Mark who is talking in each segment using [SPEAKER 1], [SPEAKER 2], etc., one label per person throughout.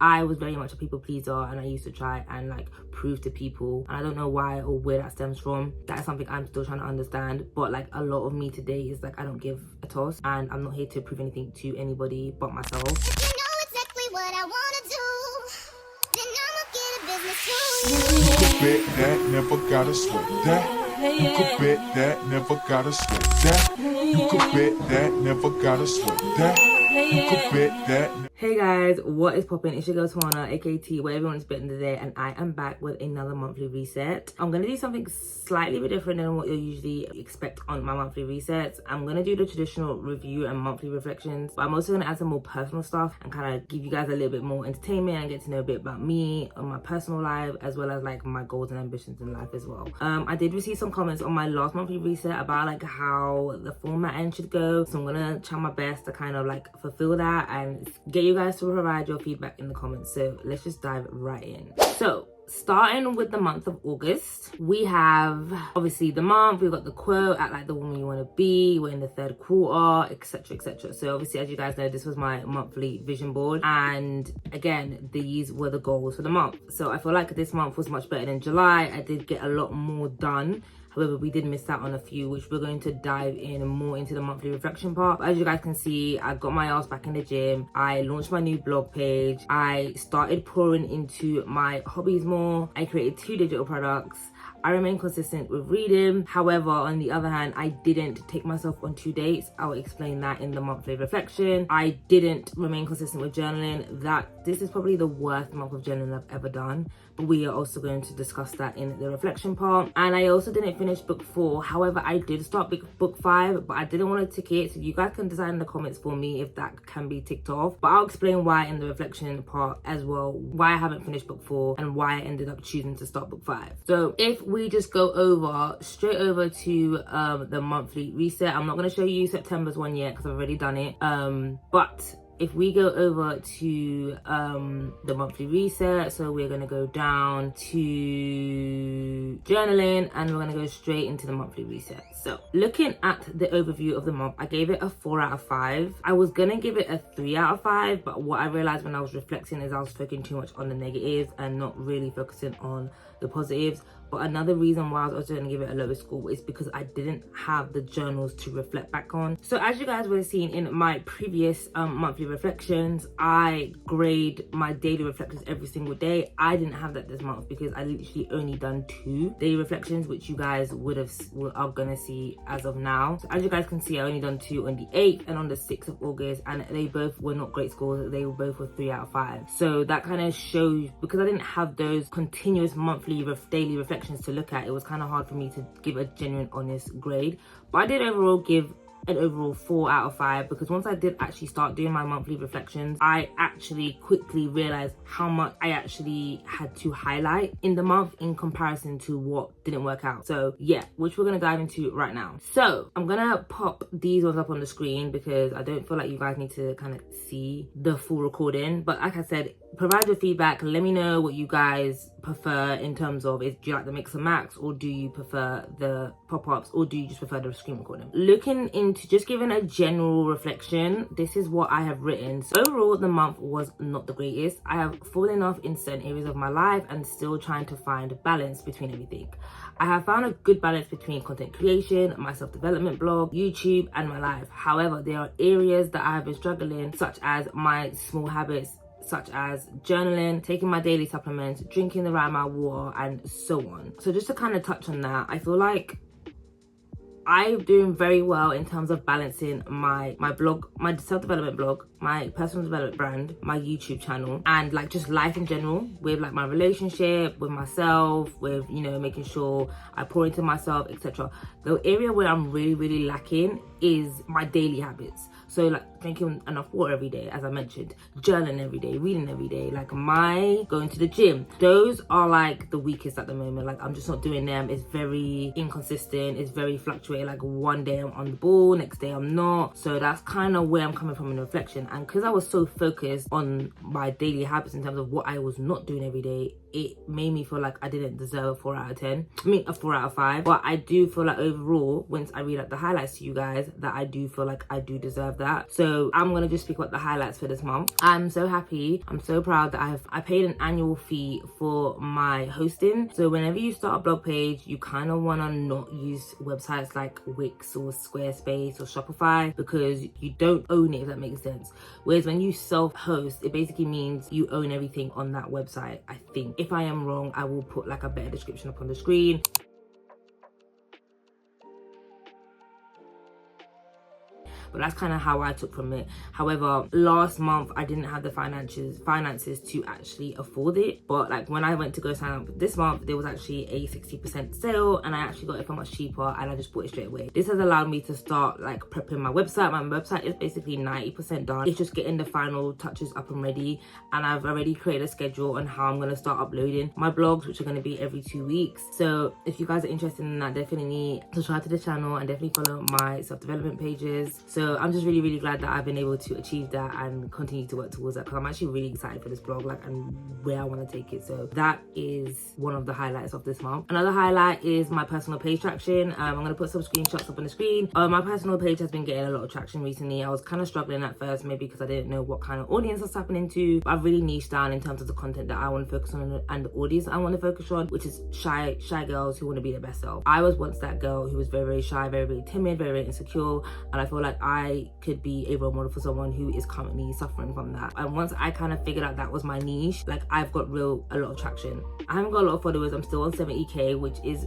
[SPEAKER 1] I was very much a people pleaser, and I used to try and like prove to people, and I don't know why or where that stems from. That is something I'm still trying to understand, but like a lot of me today is like I don't give a toss, and I'm not here to prove anything to anybody but myself.
[SPEAKER 2] If you know exactly what I wanna do, then I'ma get a business too.
[SPEAKER 3] You could bet that, never gotta sweat that. You could bet that, never gotta sweat that. You could bet that, never gotta sweat that. You could bet that.
[SPEAKER 1] Hey guys, what is poppin'? It's your girl Tawana, aka where everyone's betting today, and I am back with another monthly reset. I'm gonna do something slightly bit different than what you usually expect on my monthly resets. I'm gonna do the traditional review and monthly reflections, but I'm also gonna add some more personal stuff and kind of give you guys a little bit more entertainment and get to know a bit about me and my personal life, as well as like my goals and ambitions in life as well. I did receive some comments on my last monthly reset about like how the format end should go, so I'm gonna try my best to kind of like fulfill that and get you guys to provide your feedback in the comments. So let's just dive right in. So starting with the month of August, we have obviously the month, we've got the quote, act like the woman you want to be, we're in the third quarter, etc, etc. So obviously, as you guys know, this was my monthly vision board, and again, these were the goals for the month. So I feel like this month was much better than July. I did get a lot more done. However, we did miss out on a few, which we're going to dive in more into the monthly reflection part. But as you guys can see, I got my ass back in the gym. I launched my new blog page. I started pouring into my hobbies more. I created 2 digital products. I remain consistent with reading. However, on the other hand, I didn't take myself on 2 dates. I'll explain that in the monthly reflection. I didn't remain consistent with journaling. This is probably the worst month of journaling I've ever done, but we are also going to discuss that in the reflection part. And I also didn't finish book 4. However, I did start book 5, but I didn't want to tick it. So you guys can decide in the comments for me if that can be ticked off. But I'll explain why in the reflection part as well, why I haven't finished book 4 and why I ended up choosing to start book 5. So if we just go straight over to the monthly reset. I'm not going to show you September's one yet because I've already done it. But if we go over to the monthly reset, so we're going to go down to journaling and we're going to go straight into the monthly reset. So looking at the overview of the month, I gave it a 4 out of 5. I was going to give it a 3 out of 5, but what I realized when I was reflecting is I was focusing too much on the negatives and not really focusing on the positives. But another reason why I was also going to give it a lower score is because I didn't have the journals to reflect back on. So as you guys would have seen in my previous monthly reflections, I grade my daily reflections every single day. I didn't have that this month because I literally only done 2 daily reflections, which you guys are going to see as of now. So as you guys can see, I only done 2 on the 8th and on the 6th of August, and they both were not great scores. They were both 3 out of 5. So that kind of shows, because I didn't have those continuous monthly daily reflections to look at, it was kind of hard for me to give a genuine honest grade. But I did overall give an overall 4 out of 5 because once I did actually start doing my monthly reflections, I actually quickly realized how much I actually had to highlight in the month in comparison to what didn't work out. So yeah, which we're gonna dive into right now. So I'm gonna pop these ones up on the screen because I don't feel like you guys need to kind of see the full recording. But like I said, provide your feedback. Let me know what you guys prefer in terms of, do you like the mix and max, or do you prefer the pop-ups, or do you just prefer the screen recording? Looking into just giving a general reflection, this is what I have written. So overall, the month was not the greatest. I have fallen off in certain areas of my life and still trying to find balance between everything. I have found a good balance between content creation, my self-development blog, YouTube, and my life. However, there are areas that I have been struggling, such as my small habits, such as journaling, taking my daily supplements, drinking the right amount of water, and so on. So just to kind of touch on that, I feel like I'm doing very well in terms of balancing my blog, my self-development blog, my personal development brand, my YouTube channel, and like just life in general, with like my relationship with myself, with, you know, making sure I pour into myself, etc. The area where I'm really lacking is my daily habits. So like drinking enough water every day, as I mentioned, journaling every day, reading every day, like going to the gym. Those are like the weakest at the moment. Like I'm just not doing them. It's very inconsistent. It's very fluctuating. Like one day I'm on the ball, next day I'm not. So that's kind of where I'm coming from in reflection. and because I was so focused on my daily habits in terms of what I was not doing every day, it made me feel like I didn't deserve a 4 out of 10. I mean a 4 out of 5. But I do feel like overall, once I read out the highlights to you guys, that I do feel like I do deserve that. So I'm gonna just speak about the highlights for this month. I'm so happy, I'm so proud that I paid an annual fee for my hosting. So whenever you start a blog page, you kind of want to not use websites like Wix or Squarespace or Shopify, because you don't own it, if that makes sense. Whereas when you self-host, it basically means you own everything on that website, I think. If I am wrong, I will put like a better description up on the screen. But that's kind of how I took from it. However, last month I didn't have the finances to actually afford it. But like when I went to go sign up this month, there was actually a 60% sale, and I actually got it for much cheaper, and I just bought it straight away. This has allowed me to start like prepping my website. My website is basically 90% done. It's just getting the final touches up and ready, and I've already created a schedule on how I'm going to start uploading my blogs, which are going to be every 2 weeks. So if you guys are interested in that, definitely subscribe to the channel and definitely follow my self-development pages. So I'm just really glad that I've been able to achieve that and continue to work towards that, because I'm actually really excited for this blog, like, and where I want to take it. So that is one of the highlights of this month. Another highlight is my personal page traction. I'm going to put some screenshots up on the screen. My personal page has been getting a lot of traction recently. I was kind of struggling at first, maybe because I didn't know what kind of audience I was tapping into, but I've really niched down in terms of the content that I want to focus on and the audience I want to focus on, which is shy girls who want to be their best self. I was once that girl who was very shy, very timid, very insecure, and I feel like I could be a role model for someone who is currently suffering from that. And once I kind of figured out that was my niche, like, I've got a lot of traction. I haven't got a lot of followers. I'm still on 70k, which is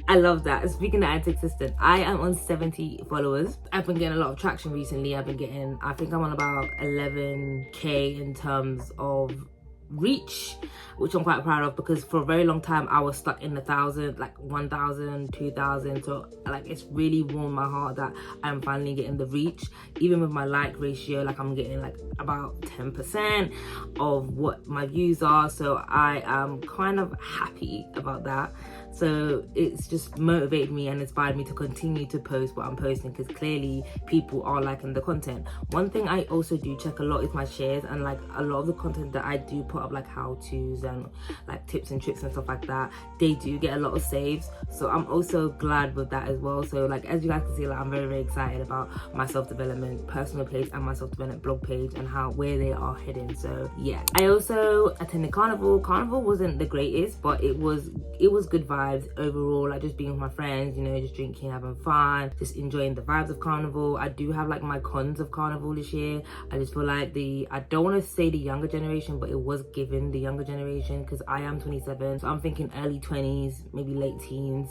[SPEAKER 1] I love that. Speaking of anti-existent, I am on 70 followers. I've been getting a lot of traction recently. I think I'm on about 11k in terms of reach, which I'm quite proud of, because for a very long time I was stuck in the 1,000, like 1,000, 2,000. So like, it's really warmed my heart that I'm finally getting the reach. Even with my like ratio, like, I'm getting like about 10% of what my views are. So I am kind of happy about that. So it's just motivated me and inspired me to continue to post what I'm posting, because clearly people are liking the content. One thing I also do check a lot is my shares, and like a lot of the content that I do put up, like how-tos and like tips and tricks and stuff like that, they do get a lot of saves. So I'm also glad with that as well. So like, as you guys can see, like, I'm very excited about my self-development personal page and my self-development blog page and where they are heading. So yeah, I also attended Carnival. Carnival wasn't the greatest, but it was good vibes overall, like just being with my friends, you know, just drinking, having fun, just enjoying the vibes of Carnival. I do have like my cons of Carnival this year. I just feel like I don't want to say the younger generation, but it was given the younger generation, because I am 27, so I'm thinking early 20s, maybe late teens.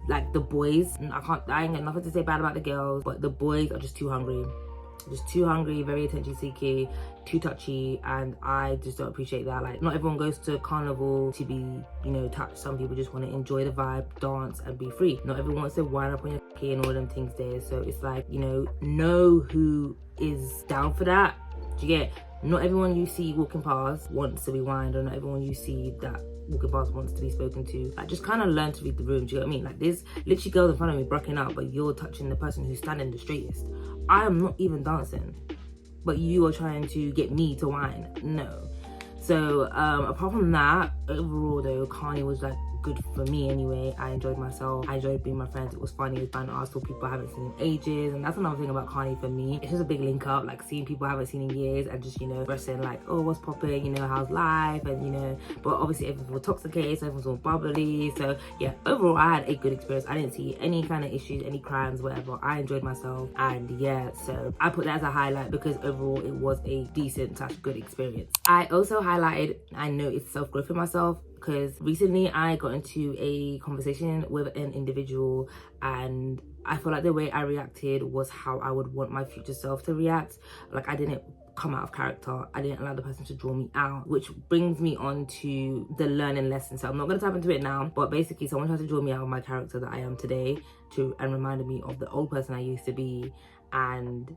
[SPEAKER 1] Like the boys, I ain't got nothing to say bad about the girls, but the boys are just too hungry. Very attention seeking, too touchy, and I just don't appreciate that. Like, not everyone goes to Carnival to be, you know, touched. Some people just want to enjoy the vibe, dance, and be free. Not everyone wants to wind up on your key and all them things there. So it's like, you know who is down for that. Do you get? Not everyone you see walking past wants to be wined, or not everyone you see that walking past wants to be spoken to. Like, just kind of learn to read the room. Do you know what I mean? Like, there's literally girls in front of me breaking up, but you're touching the person who's standing the straightest. I am not even dancing, but you are trying to get me to whine. No. So apart from that, overall though, Carney was like good for me anyway. I enjoyed myself. I enjoyed being with my friends. It was funny. It was fun. I saw people I haven't seen in ages, and that's another thing about Carney for me. It's just a big link up, like seeing people I haven't seen in years, and just, you know, expressing like, oh, what's popping, you know, how's life, and you know, but obviously everyone's all toxicated, so everyone's all bubbly. So yeah, overall I had a good experience. I didn't see any kind of issues, any crimes, whatever. I enjoyed myself, and yeah, so I put that as a highlight, because overall it was a decent / good experience. I also highlighted, I noticed self-growth in myself, because recently I got into a conversation with an individual, and I feel like the way I reacted was how I would want my future self to react. Like, I didn't come out of character. I didn't allow the person to draw me out, which brings me on to the learning lesson. So I'm not going to tap into it now, but basically someone tried to draw me out of my character that I am today and reminded me of the old person I used to be, and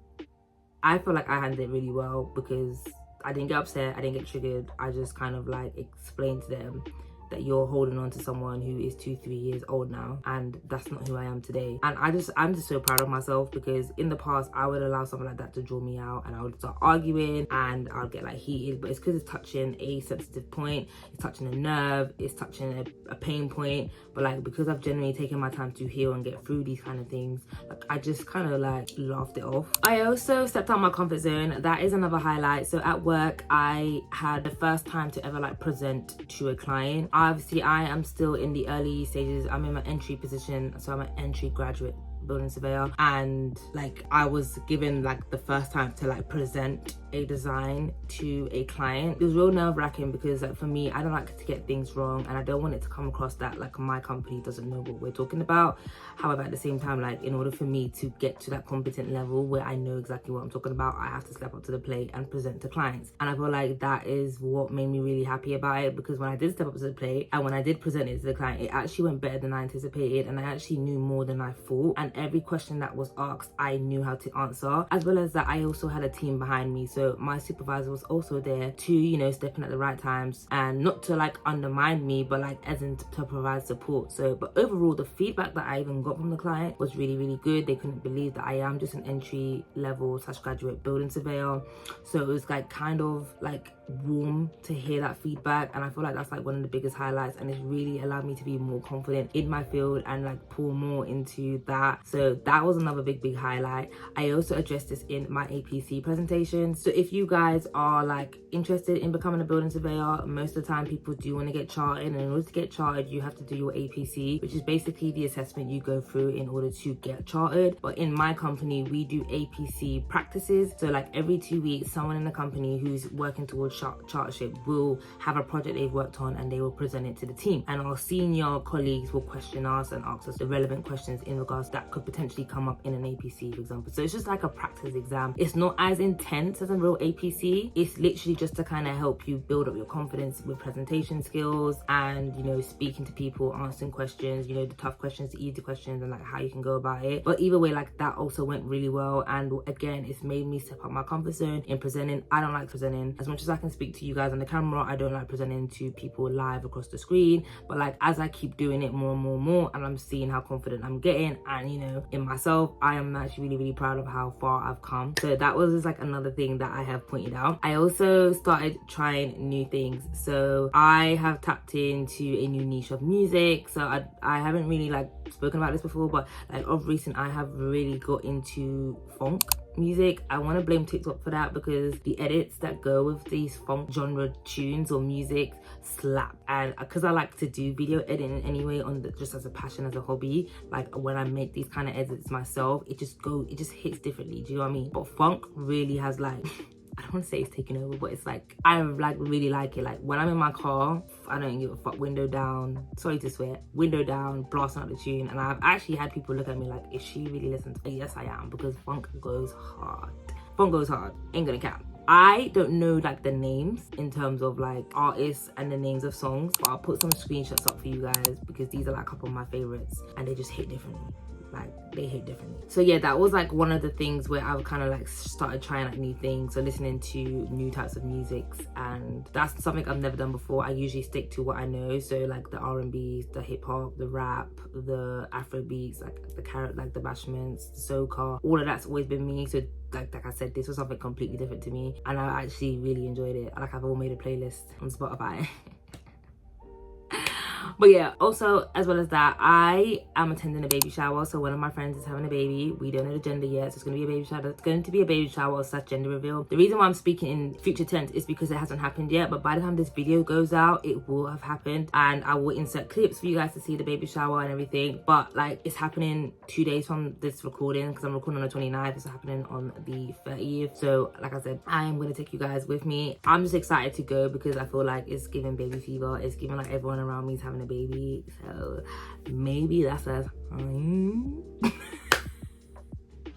[SPEAKER 1] I feel like I handled it really well, because I didn't get upset, I didn't get triggered. I just kind of like explained to them that you're holding on to someone who is 2-3 years old now, and that's not who I am today. And I'm just so proud of myself, because in the past I would allow something like that to draw me out, and I would start arguing and I'll get like heated. But it's because it's touching a sensitive point, it's touching a nerve, it's touching a pain point. But like, because I've genuinely taken my time to heal and get through these kind of things, like I just kind of like laughed it off. I also stepped out of my comfort zone. That is another highlight. So at work, I had the first time to ever like present to a client. Obviously I am still in the early stages. I'm in my entry position, so I'm an entry graduate building surveyor, and like I was given like the first time to like present a design to a client. It was real nerve-wracking, because like for me, I don't like to get things wrong, and I don't want it to come across that like my company doesn't know what we're talking about. However, at the same time, like in order for me to get to that competent level where I know exactly what I'm talking about, I have to step up to the plate and present to clients. And I feel like that is what made me really happy about it, because when I did step up to the plate and when I did present it to the client, it actually went better than I anticipated, and I actually knew more than I thought. And every question that was asked, I knew how to answer. As well as that, I also had a team behind me. So my supervisor was also there to, you know, step in at the right times, and not to like undermine me, but like as in to provide support. So, but overall, the feedback that I even got from the client was really, really good. They couldn't believe that I am just an entry level / graduate building surveyor. So it was like kind of like warm to hear that feedback, and I feel like that's like one of the biggest highlights, and it's really allowed me to be more confident in my field and like pour more into that. So that was another big highlight. I also addressed this in my APC presentation. So if you guys are like interested in becoming a building surveyor, most of the time people do want to get chartered, and in order to get chartered you have to do your APC, which is basically the assessment you go through in order to get chartered. But in my company, we do APC practices. So like every 2 weeks, someone in the company who's working towards chartership will have a project they've worked on, and they will present it to the team, and our senior colleagues will question us and ask us the relevant questions in regards that could potentially come up in an APC, for example. So it's just like a practice exam. It's not as intense as a real APC. It's literally just to kind of help you build up your confidence with presentation skills, and you know, speaking to people, answering questions, you know, the tough questions, the easy questions, and like how you can go about it. But either way, like that also went really well, and again, it's made me step up my comfort zone in presenting. I don't like presenting. As much as I can speak to you guys on the camera, I don't like presenting to people live across the screen. But like as I keep doing it more and more, and I'm seeing how confident I'm getting, and you know, in myself, I am actually really proud of how far I've come. So that was just like another thing that I have pointed out. I also started trying new things. So I have tapped into a new niche of music. So I haven't really like spoken about this before, but like of recent I have really got into funk music. I want to blame TikTok for that, because the edits that go with these funk genre tunes or music slap. And because I like to do video editing anyway, just as a passion, as a hobby, like when I make these kind of edits myself, it just hits differently. Do you know what I mean? But funk really has like I don't want to say it's taken over, but it's like I like really like it. Like when I'm in my car, I don't give a fuck, window down, sorry to swear, window down, blasting out the tune. And I've actually had people look at me like, is she really listening to it? Yes, I am, because funk goes hard. Funk goes hard, ain't gonna cap. I don't know like the names in terms of like artists and the names of songs, but I'll put some screenshots up for you guys, because these are like a couple of my favorites, and they just hit differently. Like they hit differently. So yeah, that was like one of the things where I've kind of like started trying like new things, so listening to new types of musics, and that's something I've never done before. I usually stick to what I know, so like the R&Bs, the hip hop, the rap, the Afro beats, like the bashments, the soca, all of that's always been me. So like I said, this was something completely different to me, and I actually really enjoyed it. Like I've all made a playlist on Spotify. But yeah, also as well as that, I am attending a baby shower. So one of my friends is having a baby. We don't know the gender yet, so it's going to be a baby shower. It's going to be a baby shower / gender reveal. The reason why I'm speaking in future tense is because it hasn't happened yet, but by the time this video goes out, it will have happened, and I will insert clips for you guys to see the baby shower and everything. But like it's happening 2 days from this recording, because I'm recording on the 29th. It's happening on the 30th. So like I said, I am going to take you guys with me. I'm just excited to go because I feel like it's giving baby fever. It's giving like everyone around me is having a baby, so maybe that's a sign.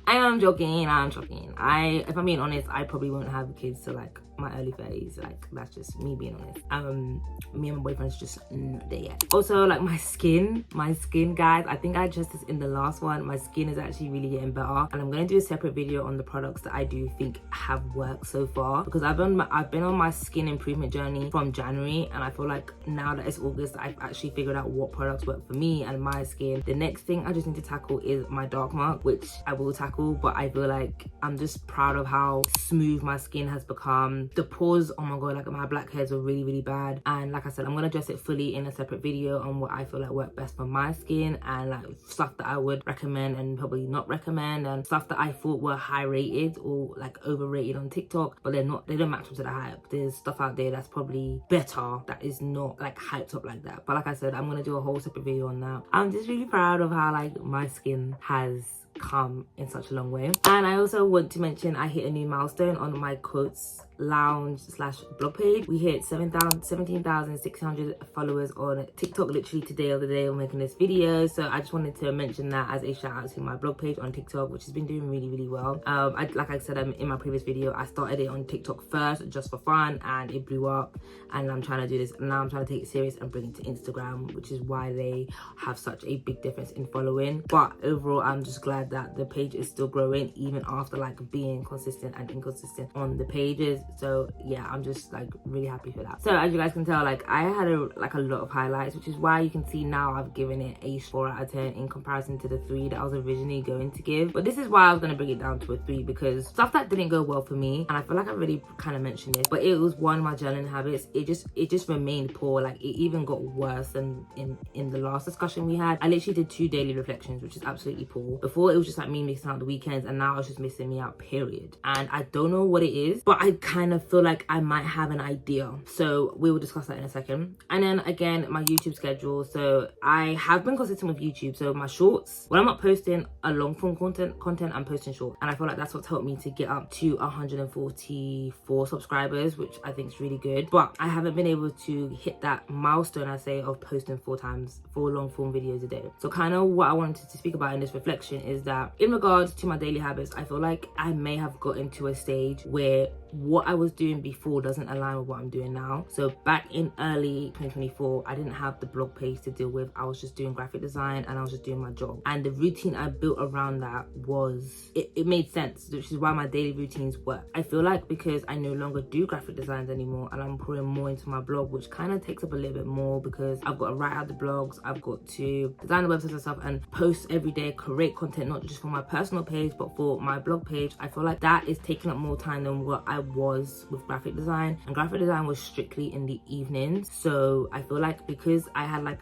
[SPEAKER 1] I'm joking. If I'm being honest, I probably won't have kids till like my early 30s. Like, that's just me being honest. Me and my boyfriend's just not there yet. Also, like my skin guys, I think I addressed this in the last one. My skin is actually really getting better, and I'm gonna do a separate video on the products that I do think have worked so far, because I've been on my skin improvement journey from January, and I feel like now that it's August, I've actually figured out what products work for me and my skin. The next thing I just need to tackle is my dark mark, which I will tackle, but I feel like I'm just proud of how smooth my skin has become. The pores, oh my god, like my blackheads are really, really bad, and like I said, I'm gonna address it fully in a separate video on what I feel like work best for my skin, and like stuff that I would recommend and probably not recommend, and stuff that I thought were high rated or like overrated on TikTok, but they don't match up to the hype. There's stuff out there that's probably better that is not like hyped up like that. But like I said, I'm gonna do a whole separate video on that. I'm just really proud of how like my skin has come in such a long way. And I also want to mention I hit a new milestone on my Quotes Lounge / blog page. We hit 17,600 followers on TikTok literally today or the day of making this video, so I just wanted to mention that as a shout out to my blog page on TikTok, which has been doing really, really well. Like I said in my previous video, I started it on TikTok first just for fun, and it blew up, and I'm trying to do this now. I'm trying to take it serious and bring it to Instagram, which is why they have such a big difference in following. But overall, I'm just glad that the page is still growing even after like being consistent and inconsistent on the pages. So yeah, I'm just like really happy for that. So as you guys can tell, like I had a lot of highlights, which is why you can see now I've given it a 4 out of 10 in comparison to the 3 that I was originally going to give. But this is why I was going to bring it down to a 3, because stuff that didn't go well for me, and I feel like I really kind of mentioned it, but it was one, my journaling habits. It just remained poor. Like it even got worse than in the last discussion we had. I literally did 2 daily reflections, which is absolutely poor. Before it was just like me missing out the weekends, and now it's just missing me out, period. And I don't know what it is, but I kind of feel like I might have an idea, so we will discuss that in a second. And then again, my YouTube schedule. So I have been consistent with YouTube, so my shorts, when I'm not posting a long form content, I'm posting short, and I feel like that's what's helped me to get up to 144 subscribers, which I think is really good. But I haven't been able to hit that milestone, I say, of posting 4 long form videos a day. So kind of what I wanted to speak about in this reflection is that in regards to my daily habits, I feel like I may have gotten to a stage where what I was doing before doesn't align with what I'm doing now. So back in early 2024, I didn't have the blog page to deal with. I was just doing graphic design and I was just doing my job, and the routine I built around that was it made sense, which is why my daily routines work. I feel like because I no longer do graphic designs anymore and I'm pouring more into my blog, which kind of takes up a little bit more, because I've got to write out the blogs, I've got to design the websites and stuff, and post every day, create content not just for my personal page but for my blog page. I feel like that is taking up more time than what I was with graphic design, and graphic design was strictly in the evenings. So I feel like because I had like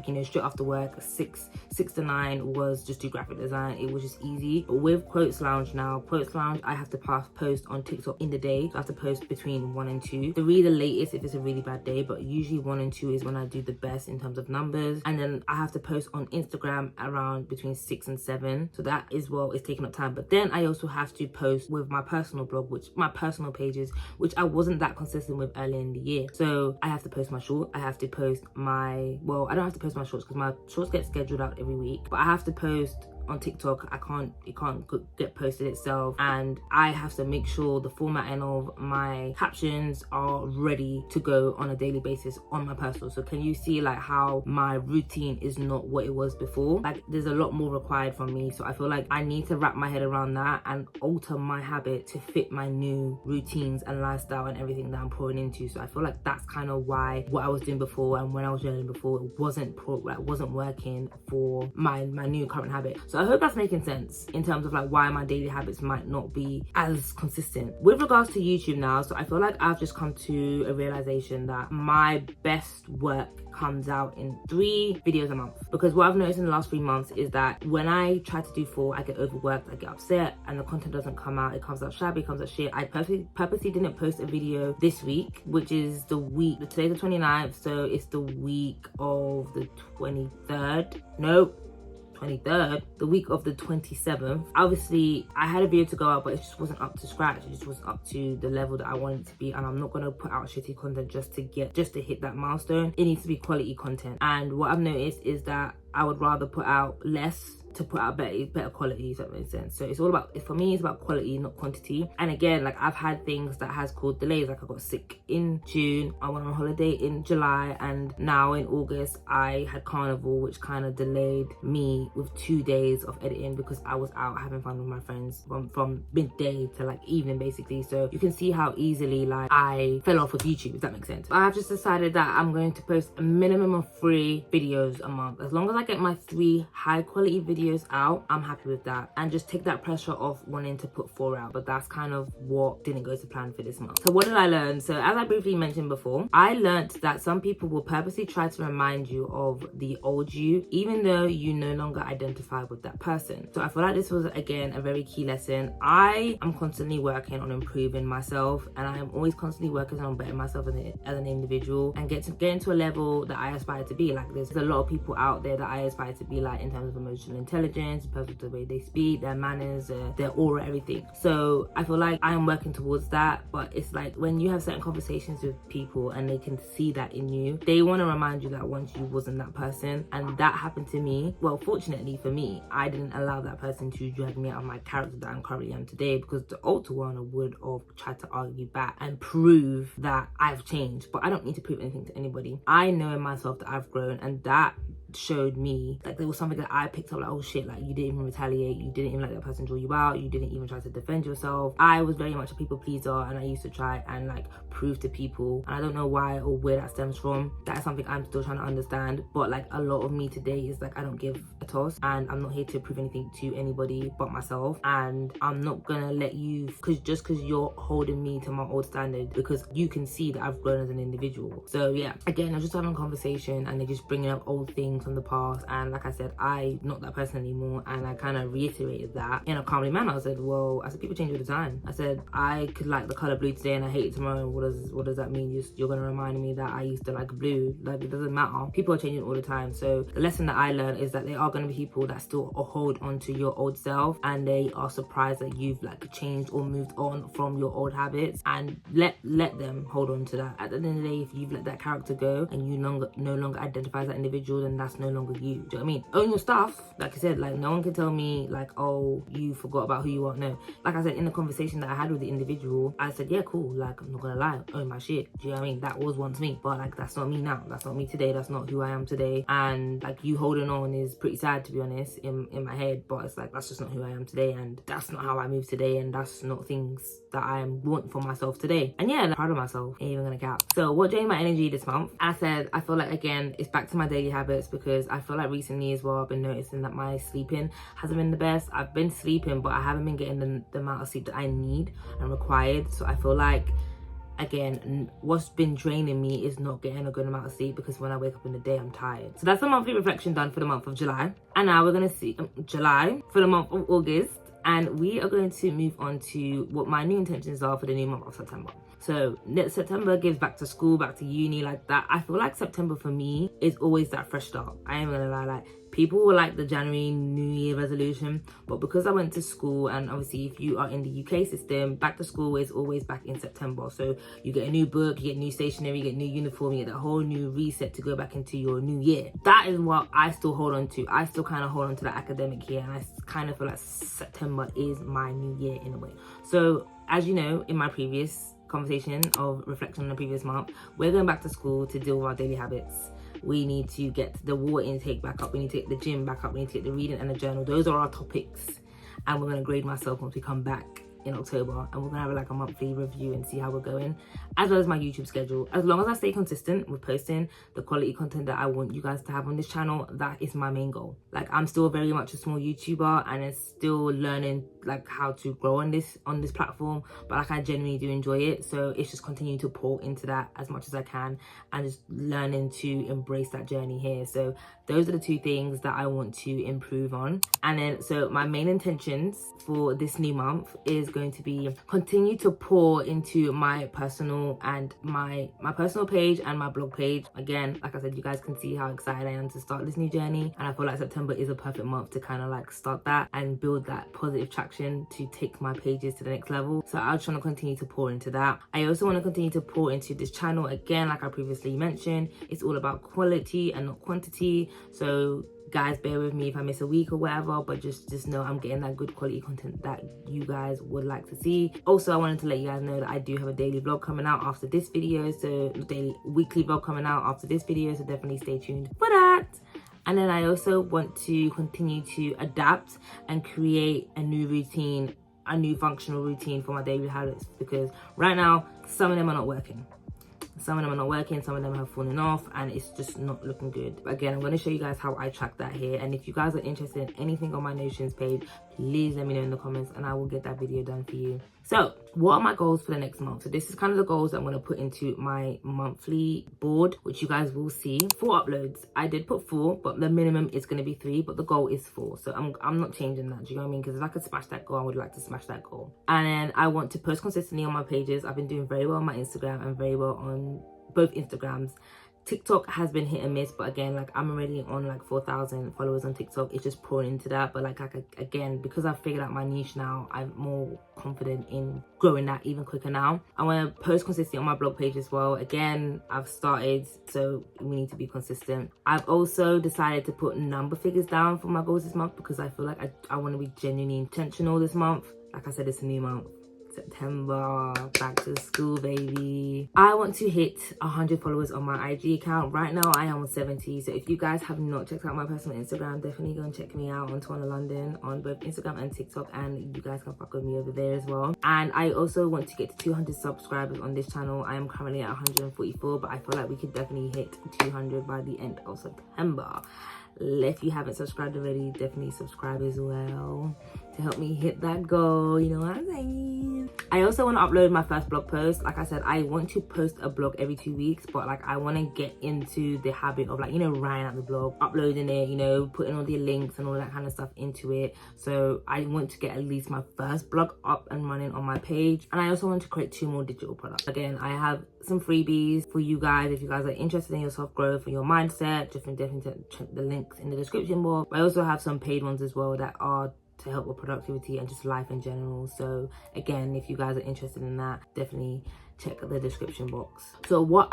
[SPEAKER 1] you know, straight after work, 6 to 9 was just do graphic design, it was just easy. But with Quotes Lounge I have to post on TikTok in the day, so I have to post between 1 and 2, 3 the latest if it's a really bad day, but usually 1 and 2 is when I do the best in terms of numbers. And then I have to post on Instagram around between 6 and 7, so that is taking up time. But then I also have to post with my personal blog, which my personal pages, which I wasn't that consistent with earlier in the year. So I have to post my short, I have to post my, well, I don't have to post my shorts because my shorts get scheduled out every week, but I have to post on TikTok. It can't get posted itself, and I have to make sure the formatting of my captions are ready to go on a daily basis on my personal. So can you see like how my routine is not what it was before? Like there's a lot more required from me, so I feel like I need to wrap my head around that and alter my habit to fit my new routines and lifestyle and everything that I'm pouring into. So I feel like that's kind of why what I was doing before and when I was journaling before, it wasn't working for my new current habit. So I hope that's making sense in terms of like why my daily habits might not be as consistent. With regards to YouTube now, so I feel like I've just come to a realization that my best work comes out in 3 videos a month, because what I've noticed in the last 3 months is that when I try to do 4, I get overworked, I get upset, and the content doesn't come out. It comes out shabby, it comes out shit. I purposely didn't post a video this week, which is the week, today's the 29th, so it's the week of the 23rd, the week of the 27th. Obviously I had a video to go out, but it just wasn't up to scratch. It just wasn't up to the level that I wanted it to be, and I'm not going to put out shitty content just to hit that milestone. It needs to be quality content, and what I've noticed is that I would rather put out less to put out better quality, if that makes sense. So it's all about, for me, it's about quality, not quantity. And again, like I've had things that has caused delays. Like I got sick in June, I went on holiday in July, and now in August I had carnival, which kind of delayed me with 2 days of editing because I was out having fun with my friends from midday to like evening basically. So you can see how easily like I fell off with YouTube, if that makes sense. I've just decided that I'm going to post a minimum of 3 videos a month. As long as I get my 3 high quality videos out, I'm happy with that, and just take that pressure off wanting to put 4 out. But that's kind of what didn't go to plan for this month. So what did I learn? So as I briefly mentioned before, I learned that some people will purposely try to remind you of the old you, even though you no longer identify with that person. So I feel like this was, again, a very key lesson. I am constantly working on improving myself, and I am always constantly working on bettering myself as an individual and get into a level that I aspire to be. Like there's a lot of people out there that I aspire to be like in terms of emotional intelligence, in terms of the way they speak, their manners, their aura, everything. So I feel like I am working towards that. But it's like when you have certain conversations with people and they can see that in you, they want to remind you that once you wasn't that person. And that happened to me. Well, fortunately for me, I didn't allow that person to drag me out of my character that I'm currently am today, because the old Tawana would have tried to argue back and prove that I've changed. But I don't need to prove anything to anybody. I know in myself that I've grown, and that showed me like there was something that I picked up, like, oh shit, like you didn't even retaliate, you didn't even let that person draw you out, you didn't even try to defend yourself. I was very much a people pleaser, and I used to try and like prove to people, and I don't know why or where that stems from. That is something I'm still trying to understand. But like a lot of me today is like I don't give a toss, and I'm not here to prove anything to anybody but myself. And I'm not gonna let you, just because you're holding me to my old standard, because you can see that I've grown as an individual. So yeah, again, I was just having a conversation and they're just bringing up old things from the past, and like I said, I'm not that person anymore. And I kind of reiterated that in a calmly manner. I said, well, I said, people change all the time. I said, I could like the color blue today and I hate it tomorrow. What does that mean? You're gonna remind me that I used to like blue? Like, it doesn't matter. People are changing all the time. So the lesson that I learned is that there are going to be people that still hold on to your old self, and they are surprised that you've like changed or moved on from your old habits, and let them hold on to that. At the end of the day, if you've let that character go and you no longer identify as that individual, then that's no longer you. Do you know what I mean? Own your stuff. Like I said, like no one can tell me like, oh, you forgot about who you are. No, like I said, in the conversation that I had with the individual, I said, yeah, cool, like I'm not gonna lie, own my shit. Do you know what I mean? That was once me, but like that's not me now. That's not me today. That's not who I am today. And like you holding on is pretty sad, to be honest, in my head. But it's like that's just not who I am today, and that's not how I move today, and that's not things that I want for myself today. And yeah, I'm proud of myself, ain't even gonna cap. So what drained my energy this month? I said, I feel like, again, it's back to my daily habits, because I feel like recently as well, I've been noticing that my sleeping hasn't been the best. I've been sleeping, but I haven't been getting the amount of sleep that I need and required. So I feel like, again, what's been draining me is not getting a good amount of sleep, because when I wake up in the day, I'm tired. So that's the monthly reflection done for the month of July. And now we're gonna see July for the month of August. And we are going to move on to what my new intentions are for the new month of September. So September gives back to school, back to uni, like that. I feel like September for me is always that fresh start. I ain't gonna lie, like people will like the January New Year resolution, but because I went to school, and obviously if you are in the UK system, back to school is always back in September. So you get a new book, you get new stationery, you get new uniform, you get a whole new reset to go back into your new year. That is what I still hold on to. I still kind of hold on to that academic year, and I kind of feel like September is my new year in a way. So as you know, in my previous conversation of reflection on the previous month, we're going back to school to deal with our daily habits. We need to get the water intake back up, we need to get the gym back up, we need to get the reading and the journal. Those are our topics, and we're going to grade myself once we come back in October, and we're gonna have like a monthly review and see how we're going, as well as my YouTube schedule. As long as I stay consistent with posting the quality content that I want you guys to have on this channel, that is my main goal. Like, I'm still very much a small YouTuber, and it's still learning like how to grow on this platform, but like I genuinely do enjoy it. So it's just continuing to pour into that as much as I can, and just learning to embrace that journey here. So those are the 2 things that I want to improve on. And then, so my main intentions for this new month is going to be continue to pour into my personal and my personal page and my blog page. Again, like I said, you guys can see how excited I am to start this new journey, and I feel like September is a perfect month to kind of like start that and build that positive traction to take my pages to the next level. So I was trying to continue to pour into that. I also want to continue to pour into this channel. Again, like I previously mentioned, it's all about quality and not quantity. So guys, bear with me if I miss a week or whatever, but just know I'm getting that good quality content that you guys would like to see. Also, I wanted to let you guys know that I do have a daily vlog coming out after this video, so weekly vlog coming out after this video, so definitely stay tuned for that. And then I also want to continue to adapt and create a new routine, a new functional routine for my daily habits, because right now some of them are not working. Some of them are not working, some of them have fallen off, and it's just not looking good. But again, I'm going to show you guys how I track that here. And if you guys are interested in anything on my Notions page, please let me know in the comments and I will get that video done for you. So what are my goals for the next month? So this is kind of the goals that I'm going to put into my monthly board, which you guys will see. 4 uploads. I did put 4, but the minimum is going to be 3, but the goal is 4. So I'm not changing that. Do you know what I mean? Because if I could smash that goal, I would like to smash that goal. And then I want to post consistently on my pages. I've been doing very well on my Instagram and very well on both Instagrams. TikTok has been hit and miss, but again, like I'm already on like 4,000 followers on TikTok. It's just pouring into that, but like again, because I've figured out my niche now, I'm more confident in growing that even quicker now. I want to post consistently on my blog page as well. Again, I've started, so we need to be consistent. I've also decided to put number figures down for my goals this month, because I feel like I want to be genuinely intentional this month. Like I said, it's a new month. September, back to school, baby. I want to hit 100 followers on my IG account. Right now I am on 70, so if you guys have not checked out my personal Instagram, definitely go and check me out on Tawana London on both Instagram and TikTok, and you guys can fuck with me over there as well. And I also want to get to 200 subscribers on this channel. I am currently at 144, but I feel like we could definitely hit 200 by the end of September. If you haven't subscribed already, definitely subscribe as well to help me hit that goal, you know what I'm saying? I also want to upload my first blog post. Like I said, I want to post a blog every 2 weeks, but like I want to get into the habit of like, you know, writing out the blog, uploading it, you know, putting all the links and all that kind of stuff into it. So I want to get at least my first blog up and running on my page. And I also want to create 2 more digital products. Again, I have some freebies for you guys if you guys are interested in your self-growth and your mindset. Definitely check the links in the description box. I also have some paid ones as well that are to help with productivity and just life in general. So again, if you guys are interested in that, definitely check the description box. So what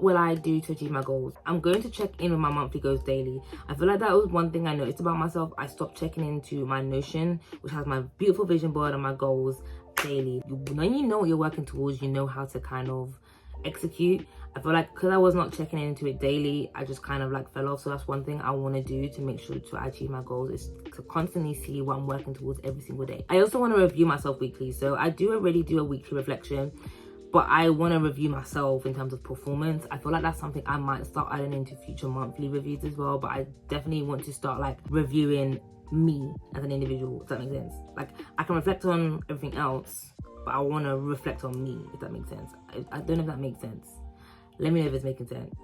[SPEAKER 1] will I do to achieve my goals? I'm going to check in with my monthly goals daily. I feel like that was one thing I noticed about myself. I stopped checking into my Notion, which has my beautiful vision board and my goals daily. When you know what you're working towards, you know how to kind of execute. I feel like because I was not checking into it daily, I just kind of like fell off. So that's one thing I want to do to make sure to achieve my goals, is to constantly see what I'm working towards every single day. I also want to review myself weekly. So I do already do a weekly reflection, but I want to review myself in terms of performance. I feel like that's something I might start adding into future monthly reviews as well. But I definitely want to start like reviewing me as an individual, if that makes sense. Like I can reflect on everything else, but I want to reflect on me, if that makes sense. I don't know if that makes sense. Let me know if it's making sense.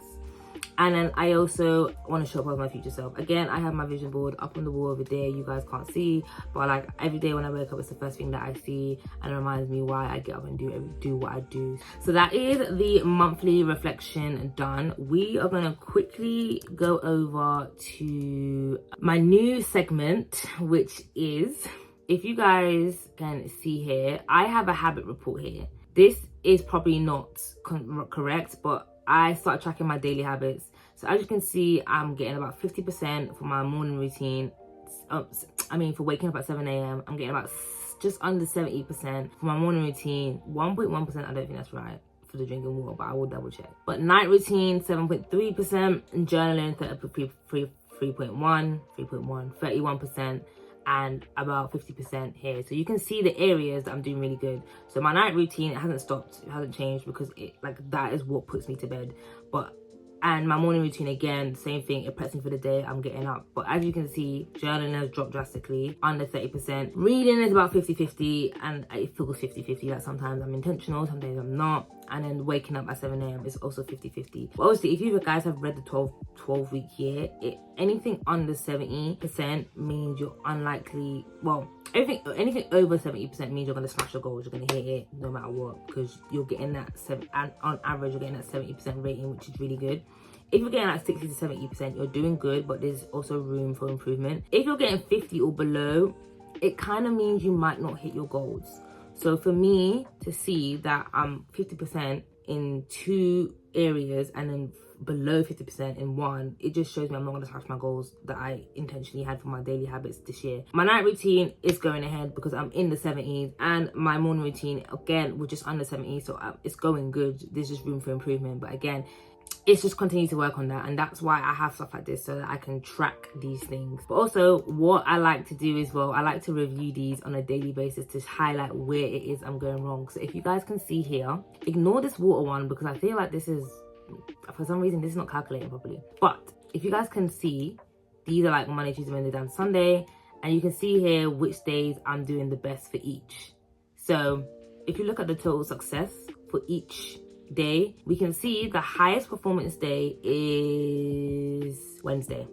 [SPEAKER 1] And then I also want to show up as my future self. Again, I have my vision board up on the wall over there. You guys can't see, but like every day when I wake up, it's the first thing that I see, and it reminds me why I get up and do what I do. So that is the monthly reflection done. We are going to quickly go over to my new segment, which is, if you guys can see here, I have a habit report here. This is probably not correct, but I started tracking my daily habits. So as you can see, I'm getting about 50% for my morning routine. For waking up at 7 a.m. I'm getting about just under 70% for my morning routine. 1.1%, I don't think that's right for the drinking water, but I will double check. But night routine, 7.3%, and journaling, 31%, and about 50% here. So you can see the areas that I'm doing really good. So my night routine, it hasn't stopped, it hasn't changed, because that is what puts me to bed. And my morning routine, again, same thing, it preps me for the day, I'm getting up. But as you can see, journaling has dropped drastically, under 30%. Reading is about 50-50, and it feels 50-50, like sometimes I'm intentional, sometimes I'm not. And then waking up at 7 a.m. is also 50-50. But obviously, if you guys have read the 12-week year, anything under 70% means you're unlikely, well, anything over 70% means you're going to smash your goals, you're going to hit it no matter what, because you're getting that and on average you're getting that 70% rating, which is really good. If you're getting like 60 to 70%, you're doing good, but there's also room for improvement. If you're getting 50 or below, it kind of means you might not hit your goals. So for me to see that I'm 50% in 2 areas and then below 50% in one, it just shows me I'm not going to touch my goals that I intentionally had for my daily habits this year. My night routine is going ahead because I'm in the 70s, and my morning routine, again, we're just under 70s, so it's going good. There's just room for improvement, but again, it's just continue to work on that, and that's why I have stuff like this, so that I can track these things. But also, what I like to do as well, I like to review these on a daily basis to highlight where it is I'm going wrong. So if you guys can see here, ignore this water one because I feel like this is, for some reason, this is not calculating properly. But if you guys can see, these are like Monday, Tuesday, Wednesday, and Sunday, and you can see here which days I'm doing the best for each. So if you look at the total success for each day, we can see the highest performance day is Wednesday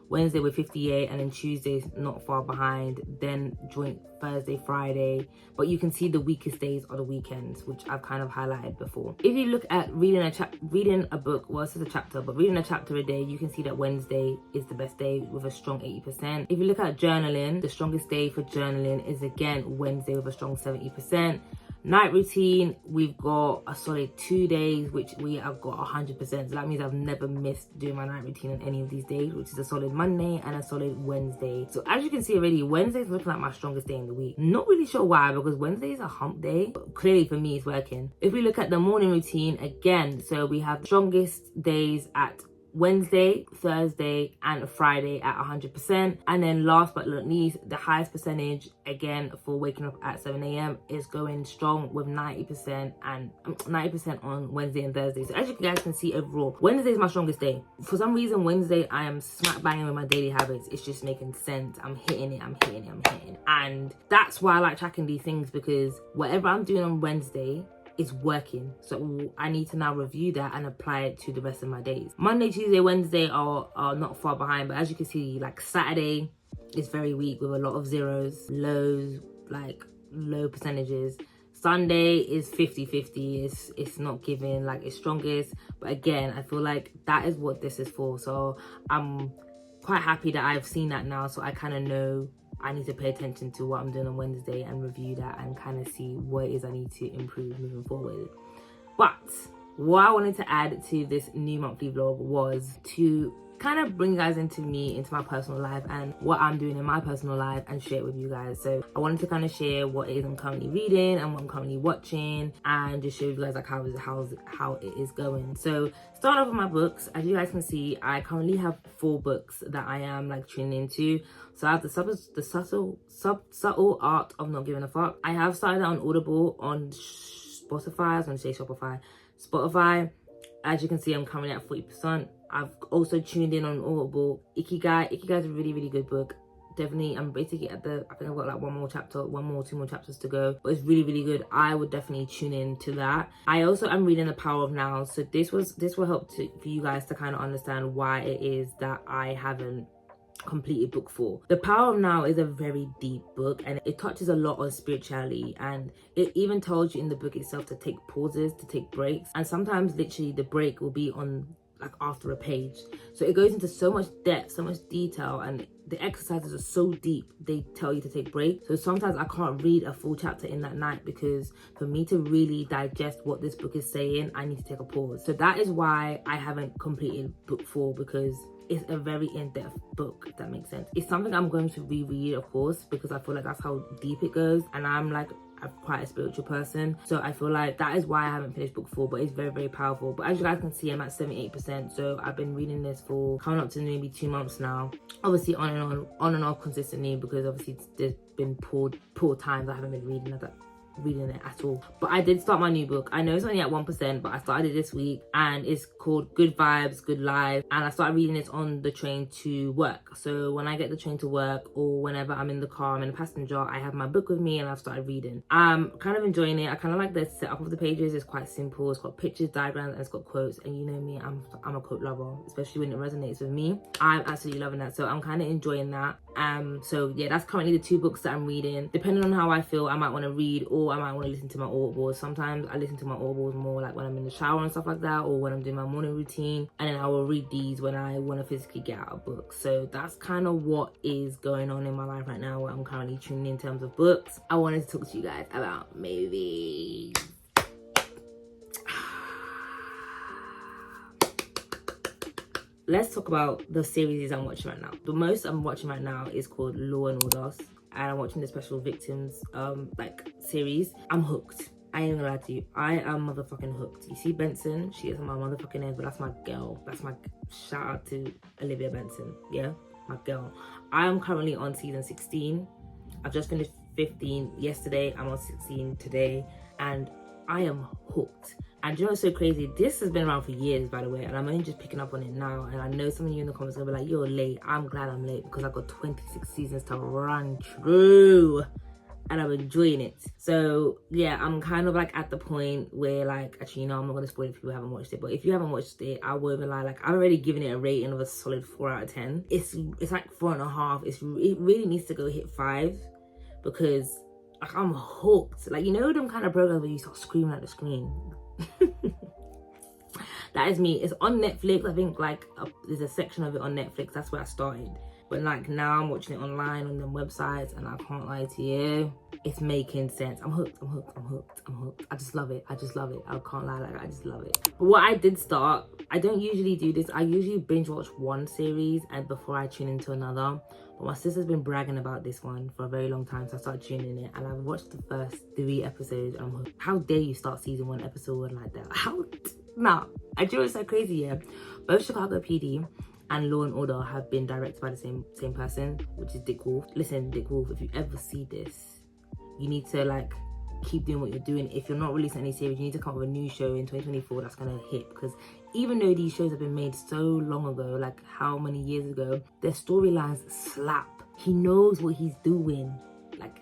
[SPEAKER 1] with 58, and then Tuesday's not far behind, then joint Thursday, Friday. But you can see the weakest days are the weekends, which I've kind of highlighted before. If you look at reading a book, well, it's just a chapter, but reading a chapter a day, you can see that Wednesday is the best day with a strong 80%. If you look at journaling, the strongest day for journaling is again Wednesday with a strong 70%. Night routine, we've got a solid 2 days, which we have got 100%. So that means I've never missed doing my night routine on any of these days, which is a solid Monday and a solid Wednesday. So as you can see already, Wednesday's looking like my strongest day in the week. Not really sure why, because Wednesday is a hump day, but clearly for me it's working. If we look at the morning routine again, so we have strongest days at Wednesday, Thursday, and Friday at 100%. And then last but not least, the highest percentage again for waking up at 7 a.m. is going strong with 90%, and 90% on Wednesday and Thursday. So as you guys can see overall, Wednesday is my strongest day. For some reason, Wednesday I am smack banging with my daily habits. It's just making sense. I'm hitting it. And that's why I like tracking these things, because whatever I'm doing on Wednesday is working. So I need to now review that and apply it to the rest of my days. Monday, Tuesday, Wednesday are not far behind, but as you can see, like Saturday is very weak with a lot of zeros, lows, like low percentages. Sunday is 50-50. It's not giving like its strongest, but again, I feel like that is what this is for. So I'm quite happy that I've seen that now, so I kind of know I need to pay attention to what I'm doing on Wednesday and review that and kind of see what it is I need to improve moving forward. But what I wanted to add to this new monthly vlog was to kind of bring you guys into my personal life and what I'm doing in my personal life and share it with you guys. So I wanted to kind of share what it is I'm currently reading and what I'm currently watching, and just show you guys like how it is going. So start off with my books. As you guys can see, I currently have 4 books that I am like tuning into. So I have the subtle art of not giving a fuck. I have started on Audible, on Spotify. I was going to say Spotify. As you can see, I'm currently at 40%. I've also tuned in on Audible. Ikigai is a really, really good book. Definitely, I'm basically at I think I've got like 2 more chapters to go. But it's really, really good. I would definitely tune in to that. I also am reading The Power of Now. So this will help for you guys to kind of understand why it is that I haven't completed book 4. The Power of Now is a very deep book, and it touches a lot on spirituality, and it even tells you in the book itself to take pauses, to take breaks, and sometimes literally the break will be on like after a page. So it goes into so much depth, so much detail, and the exercises are so deep, they tell you to take breaks. So sometimes I can't read a full chapter in that night, because for me to really digest what this book is saying, I need to take a pause. So that is why I haven't completed book 4, because it's a very in-depth book, if that makes sense. It's something I'm going to reread, of course, because I feel like that's how deep it goes, and I'm like quite a spiritual person, so I feel like that is why I haven't finished book 4, but it's very, very powerful. But as you guys can see, I'm at 78%, so I've been reading this for coming up to maybe 2 months now, obviously on and off consistently, because obviously there's been poor times I haven't been reading it at all. But I did start my new book. I know it's only at 1%, but I started it this week, and it's called Good Vibes, Good Life, and I started reading this on the train to work. So when I get the train to work, or whenever I'm in the car, I'm in a passenger, I have my book with me and I've started reading. I'm kind of enjoying it. I kind of like the setup of the pages. It's quite simple. It's got pictures, diagrams, and it's got quotes, and you know me, I'm a quote lover, especially when it resonates with me. I'm absolutely loving that, so I'm kind of enjoying that. So yeah, that's currently the 2 books that I'm reading. Depending on how I feel, I might want to read, or I might want to listen to my audibles. Sometimes I listen to my audibles more like when I'm in the shower and stuff like that, or when I'm doing my morning routine, and then I will read these when I want to physically get out a book. So that's kind of what is going on in my life right now, what I'm currently tuning in terms of books. I wanted to talk to you guys about movies. let's talk about the series I'm watching right now. The most I'm watching right now is called Law and Order, and I'm watching the Special Victims like series. I'm hooked. I ain't gonna lie to you, I am motherfucking hooked. You see Benson, she is on my motherfucking head, but that's my girl. That's my shout out to Olivia Benson, yeah, my girl. I am currently on season 16. I've just finished 15 yesterday. I'm on 16 today, and I am hooked. And do you know what's so crazy? This has been around for years, by the way, and I'm only just picking up on it now. And I know some of you in the comments are gonna be like, you're late. I'm glad I'm late because I've got 26 seasons to run through. And I'm enjoying it. So yeah, I'm kind of like at the point where like, actually, you know, I'm not gonna spoil it if you haven't watched it, but if you haven't watched it, I won't even lie, like I've already given it a rating of a solid 4 out of 10. It's like 4.5. It really needs to go hit 5 because like I'm hooked. Like, you know them kind of programs where you start screaming at the screen. That is me. It's on Netflix. I think like there's a section of it on Netflix. That's where I started. But like now I'm watching it online on them websites, and I can't lie to you, it's making sense. I'm hooked. I just love it. I can't lie, like I just love it. But what I did start, I don't usually do this. I usually binge watch one series and before I tune into another. But my sister's been bragging about this one for a very long time, so I started tuning in, and I've watched the first 3 episodes and I'm hooked. How dare you start season 1 episode like that? How? Nah. I do it so crazy, yeah. Both Chicago PD and Law and Order have been directed by the same person, which is Dick Wolf. Listen, Dick Wolf, if you ever see this, you need to like keep doing what you're doing. If you're not releasing any series, you need to come up with a new show in 2024 that's gonna hit. Because even though these shows have been made so long ago, like how many years ago, their storylines slap. He knows what he's doing. Like,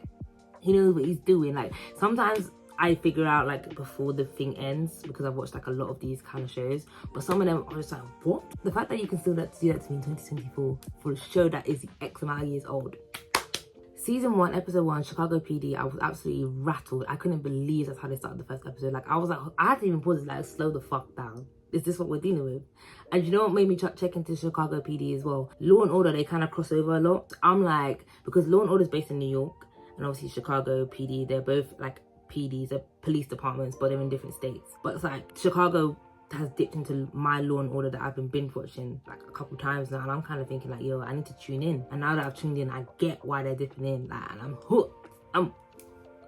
[SPEAKER 1] he knows what he's doing. Like, sometimes I figure out like before the thing ends because I've watched like a lot of these kind of shows, but some of them are just like, what? The fact that you can still do that to me in 2024 for a show that is X amount of years old. Season 1, episode 1, Chicago PD, I was absolutely rattled. I couldn't believe that's how they started the first episode. Like, I was like, I had to even pause it, like, slow the fuck down. Is this what we're dealing with? And you know what made me check into Chicago PD as well? Law and Order, they kind of cross over a lot. I'm like, because Law and Order is based in New York, and obviously Chicago PD, they're both like PDs, are police departments, but they're in different states. But it's like Chicago has dipped into my Law and Order that I've been binge watching like a couple times now, and I'm kind of thinking like, yo, I need to tune in. And now that I've tuned in, I get why they're dipping in, like, and I'm hooked. I'm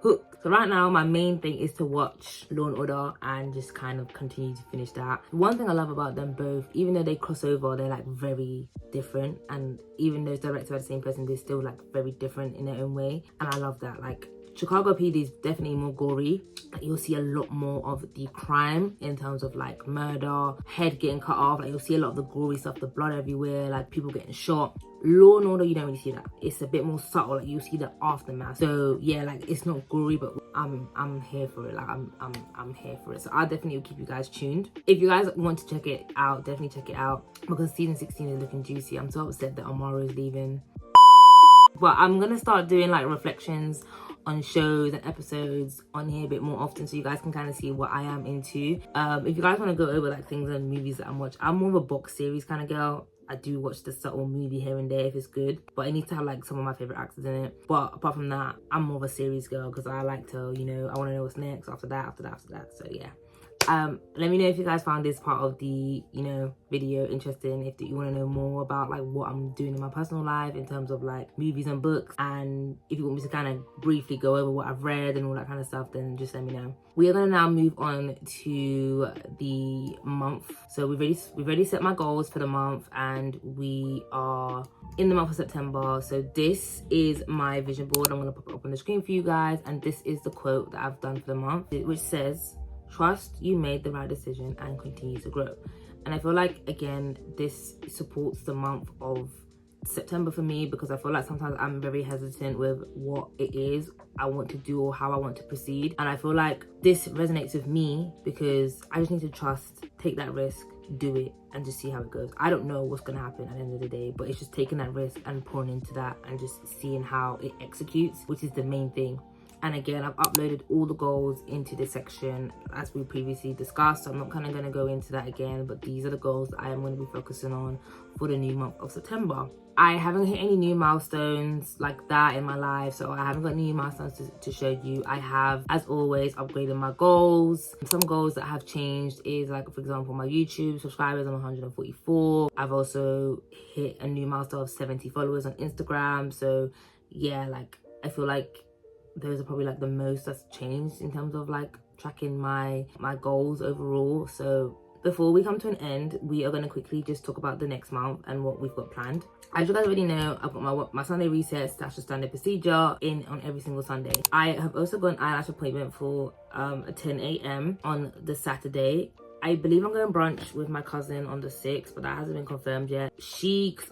[SPEAKER 1] hooked. So right now my main thing is to watch Law and Order and just kind of continue to finish that. One thing I love about them both, even though they cross over, they're like very different, and even though it's directed by the same person, they're still like very different in their own way, and I love that. Like, Chicago PD is definitely more gory. Like, you'll see a lot more of the crime in terms of like murder, head getting cut off. Like, you'll see a lot of the gory stuff, the blood everywhere, like people getting shot. Law and Order, you don't really see that. It's a bit more subtle. Like, you see the aftermath. So yeah, like, it's not gory, but I'm here for it. Like, I'm here for it. So I'll definitely keep you guys tuned. If you guys want to check it out, definitely check it out because season 16 is looking juicy. I'm so upset that Amara is leaving, but I'm gonna start doing like reflections on shows and episodes on here a bit more often, so you guys can kind of see what I am into. If you guys want to go over like things and movies that I'm watching, I'm more of a box series kind of girl. I do watch the subtle movie here and there if it's good, but it needs to have like some of my favorite actors in it. But apart from that, I'm more of a series girl because I like to, you know, I want to know what's next after that. So yeah. Let me know if you guys found this part of the, you know, video interesting. If you want to know more about like what I'm doing in my personal life in terms of like movies and books, and if you want me to kind of briefly go over what I've read and all that kind of stuff, then just let me know. We are gonna now move on to the month. So we've already set my goals for the month, and we are in the month of September. So this is my vision board. I'm gonna pop it up on the screen for you guys, and this is the quote that I've done for the month, which says, "Trust you made the right decision and continue to grow." And I feel like, again, this supports the month of September for me, because I feel like sometimes I'm very hesitant with what it is I want to do or how I want to proceed. And I feel like this resonates with me because I just need to trust, take that risk, do it, and just see how it goes. I don't know what's gonna happen at the end of the day, but it's just taking that risk and pouring into that and just seeing how it executes, which is the main thing. And again, I've uploaded all the goals into this section as we previously discussed, so I'm not kind of going to go into that again, but these are the goals that I am going to be focusing on for the new month of September. I haven't hit any new milestones like that in my life, so I haven't got any new milestones to show you. I have, as always, upgraded my goals. Some goals that have changed is, like, for example, my YouTube subscribers, I'm 144. I've also hit a new milestone of 70 followers on Instagram. So yeah, like, I feel like those are probably like the most that's changed in terms of like tracking my goals overall. So before we come to an end, we are going to quickly just talk about the next month and what we've got planned. As you guys already know, I've got my Sunday resets, that's just standard procedure in on every single Sunday. I have also got an eyelash appointment for a 10 a.m. on the Saturday. I believe I'm going brunch with my cousin on the 6th, but that hasn't been confirmed yet.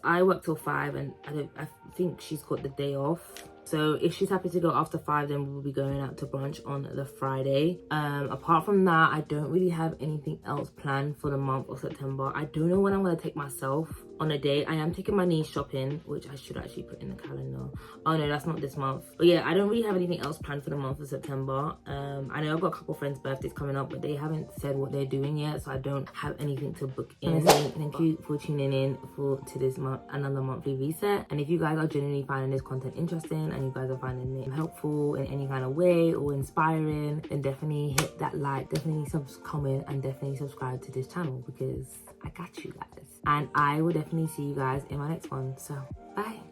[SPEAKER 1] I work till 5 and I think she's got the day off. So if she's happy to go after 5, then we'll be going out to brunch on the Friday. Apart from that, I don't really have anything else planned for the month of September. I don't know when I'm going to take myself on a date. I am taking my niece shopping, which I should actually put in the calendar. Oh no, that's not this month. But yeah, I don't really have anything else planned for the month of September. I know I've got a couple friends' birthdays coming up, but they haven't said what they're doing yet, so I don't have anything to book in. Thank you for tuning in to this month, another monthly reset. And if you guys are genuinely finding this content interesting and you guys are finding it helpful in any kind of way or inspiring, then definitely hit that like, definitely comment, and definitely subscribe to this channel, because I got you guys. And I will definitely see you guys in my next one. So bye.